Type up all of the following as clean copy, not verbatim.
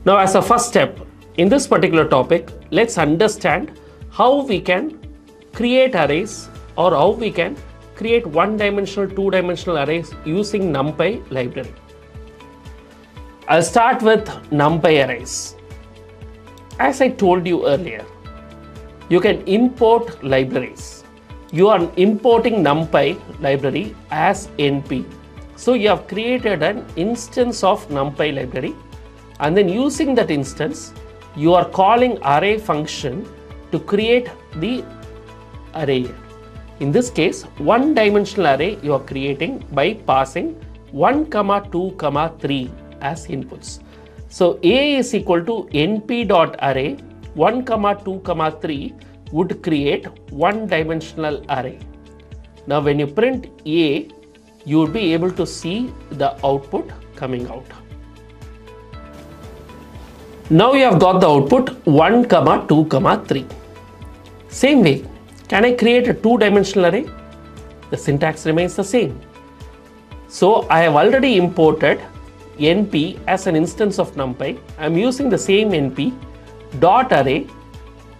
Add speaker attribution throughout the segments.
Speaker 1: Now, as a first step in this particular topic, let's understand how we can create arrays or how we can create one-dimensional, two-dimensional arrays using Numpy library. I'll start with Numpy Arrays. As I told you earlier, you can import libraries. You are importing Numpy library as NP. So you have created an instance of Numpy library, and then using that instance, you are calling array function to create the array. In this case, one-dimensional array you are creating by passing 1, 2, 3 as inputs. So A is equal to np.array 1, 2, 3 would create one-dimensional array. Now when you print A, you would be able to see the output coming out. Now you have got the output 1, 2, 3. Same way, can I create a two-dimensional array? The syntax remains the same. So I have already imported np as an instance of NumPy. I am using the same np dot array,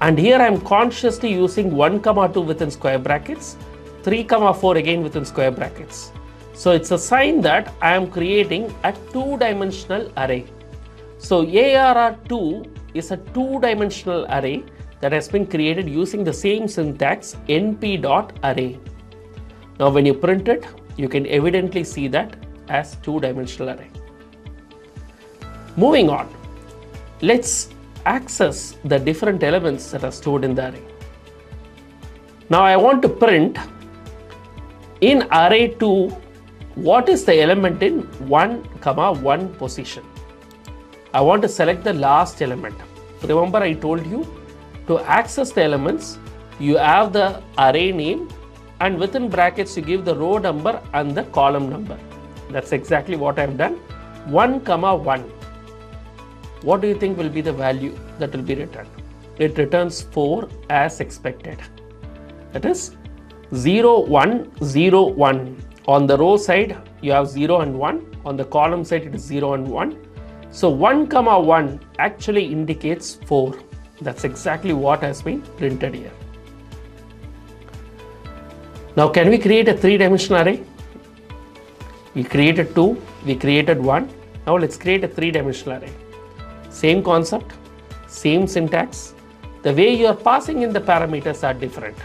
Speaker 1: and here I am consciously using 1, 2 within square brackets, 3, 4 again within square brackets. So it's a sign that I am creating a two-dimensional array. So ARR2 is a two-dimensional array that has been created using the same syntax np.array. Now when you print it, you can evidently see that as two-dimensional array. Moving on, let's access the different elements that are stored in the array. Now I want to print in array2 what is the element in 1, 1 position. I want to select the last element. Remember, I told you to access the elements, you have the array name, and within brackets you give the row number and the column number. That's exactly what I've done. 1, 1. What do you think will be the value that will be returned? It returns 4 as expected. That is 0, 1, 0, 1. On the row side, you have 0 and 1. On the column side, it is 0 and 1. So 1, 1 actually indicates 4. That's exactly what has been printed here. Now can we create a three-dimensional array? We created 2, we created 1. Now let's create a three-dimensional array. Same concept, same syntax. The way you are passing in the parameters are different.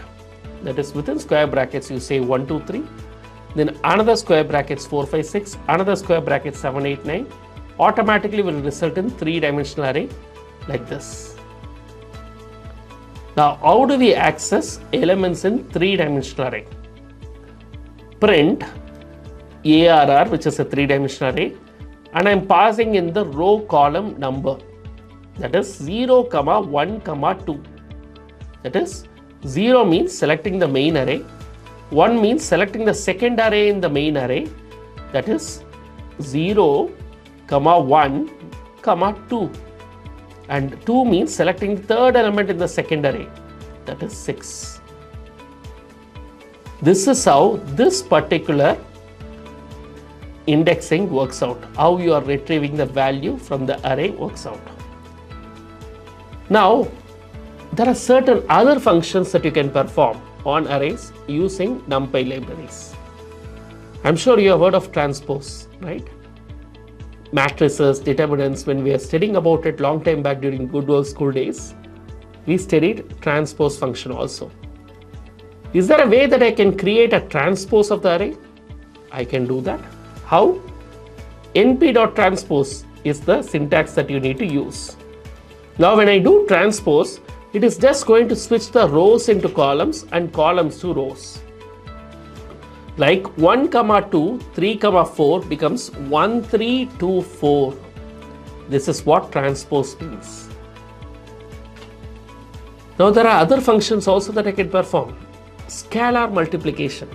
Speaker 1: That is, within square brackets you say 1, 2, 3. Then another square brackets 4, 5, 6. Another square bracket 7, 8, 9. Automatically will result in three-dimensional array like this. Now how do we access elements in three-dimensional array? Print ARR, which is a three-dimensional array, and I am passing in the row column number, that is 0, 1, 2. That is, 0 means selecting the main array, 1 means selecting the second array in the main array, that is 0, 1, 2, and 2 means selecting the third element in the second array, that is 6. This is how this particular indexing works out, how you are retrieving the value from the array works out. Now, there are certain other functions that you can perform on arrays using NumPy libraries. I'm sure you have heard of transpose, right? Matrices, determinants, when we are studying about it long time back during good old school days, we studied transpose function also. Is there a way that I can create a transpose of the array? I can do that. How? np.transpose is the syntax that you need to use. Now when I do transpose, it is just going to switch the rows into columns and columns to rows. Like 1, 2, 3, 4 becomes 1, 3, 2, 4. This is what transpose means. Now there are other functions also that I can perform. Scalar multiplication.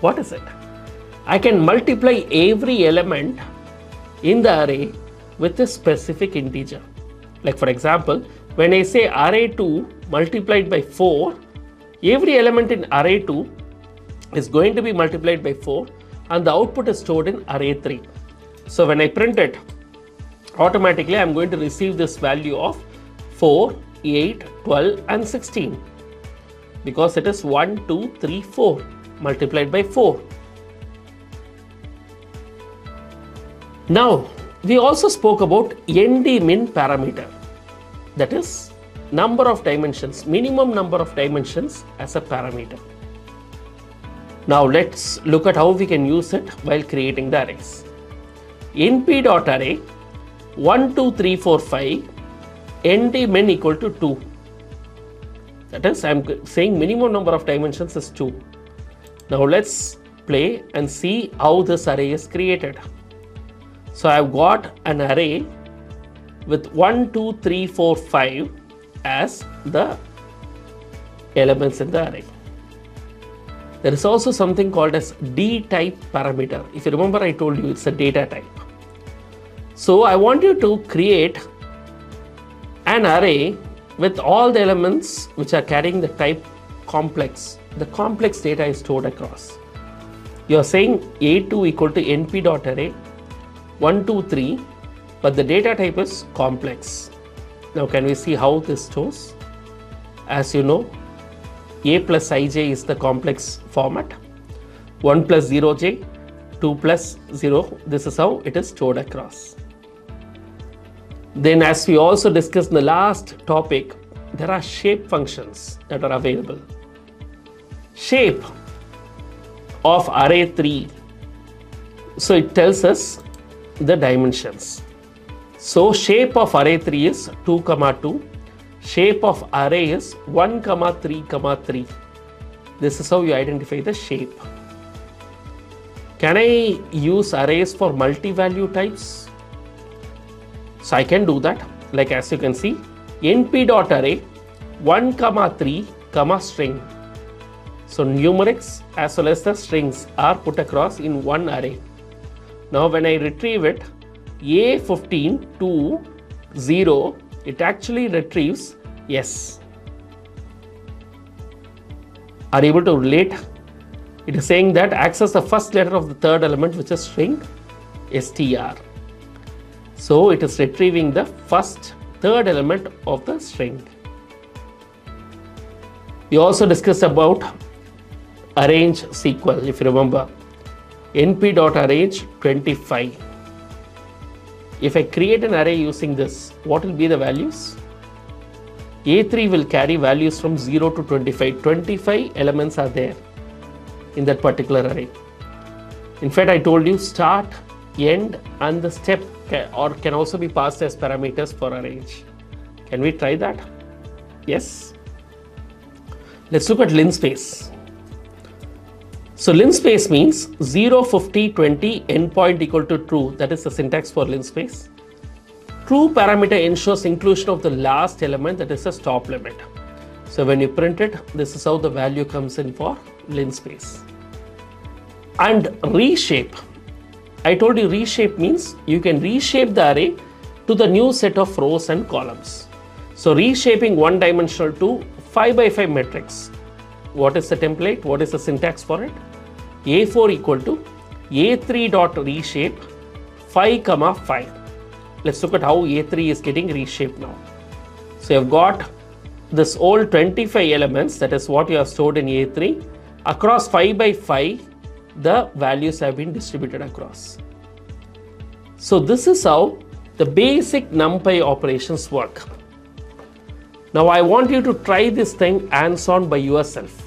Speaker 1: What is it? I can multiply every element in the array with a specific integer. Like for example, when I say array2 multiplied by 4, every element in array2 is going to be multiplied by 4 and the output is stored in array3. So when I print it, automatically I'm going to receive this value of 4, 8, 12 and 16 because it is 1, 2, 3, 4 multiplied by 4. Now, we also spoke about ND-min parameter, that is number of dimensions, minimum number of dimensions as a parameter. Now let's look at how we can use it while creating the arrays. np.array 1, 2, 3, 4, 5 ND-min equal to 2. That is, I'm saying minimum number of dimensions is 2. Now let's play and see how this array is created. So I've got an array with 1, 2, 3, 4, 5 as the elements in the array. There is also something called as D-type parameter. If you remember, I told you it's a data type. So I want you to create an array with all the elements which are carrying the type complex. The complex data is stored across. You are saying A2 equal to np.array 1, 2, 3, but the data type is complex. Now can we see how this stores? As you know, A plus ij is the complex format, 1 plus 0j, 2 plus 0, this is how it is stored across. Then as we also discussed in the last topic, there are shape functions that are available. Shape of array 3, so it tells us the dimensions. So shape of array 3 is 2, 2. Shape of array is 1, 3, 3. This is how you identify the shape. Can I use arrays for multi-value types? So I can do that. Like as you can see, np.array 1, 3, string. So numerics as well as the strings are put across in one array. Now when I retrieve it, A15 to 0, it actually retrieves yes. Are you able to relate? It is saying that access the first letter of the third element, which is string str. So it is retrieving the third element of the string. We also discussed about arrange SQL, if you remember. np.arrange 25. If I create an array using this, what will be the values? A3 will carry values from 0 to 25. 25 elements are there in that particular array. In fact, I told you start, end and the step can also be passed as parameters for arrange. Can we try that? Yes. Let's look at linspace. So linspace means 0, 50, 20, endpoint equal to true. That is the syntax for linspace. True parameter ensures inclusion of the last element, that is a stop limit. So when you print it, this is how the value comes in for linspace. And reshape. I told you reshape means you can reshape the array to the new set of rows and columns. So reshaping one dimensional to 5 by 5 matrix. What is the template? What is the syntax for it? A4 equal to A3 dot reshape 5, 5. Let's look at how A3 is getting reshaped now. So you've got this old 25 elements, that is what you have stored in A3. Across 5 by 5, the values have been distributed across. So this is how the basic NumPy operations work. Now I want you to try this thing hands-on by yourself,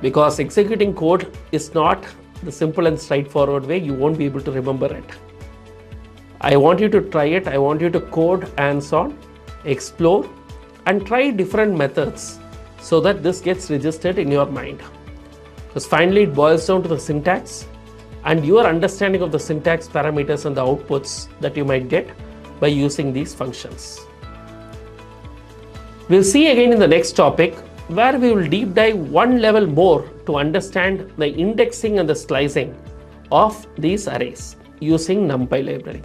Speaker 1: because executing code is not the simple and straightforward way. You won't be able to remember it. I want you to try it. I want you to code hands-on, explore and try different methods so that this gets registered in your mind. Because finally it boils down to the syntax and your understanding of the syntax parameters and the outputs that you might get by using these functions. We'll see again in the next topic, where we will deep dive one level more to understand the indexing and the slicing of these arrays using NumPy library.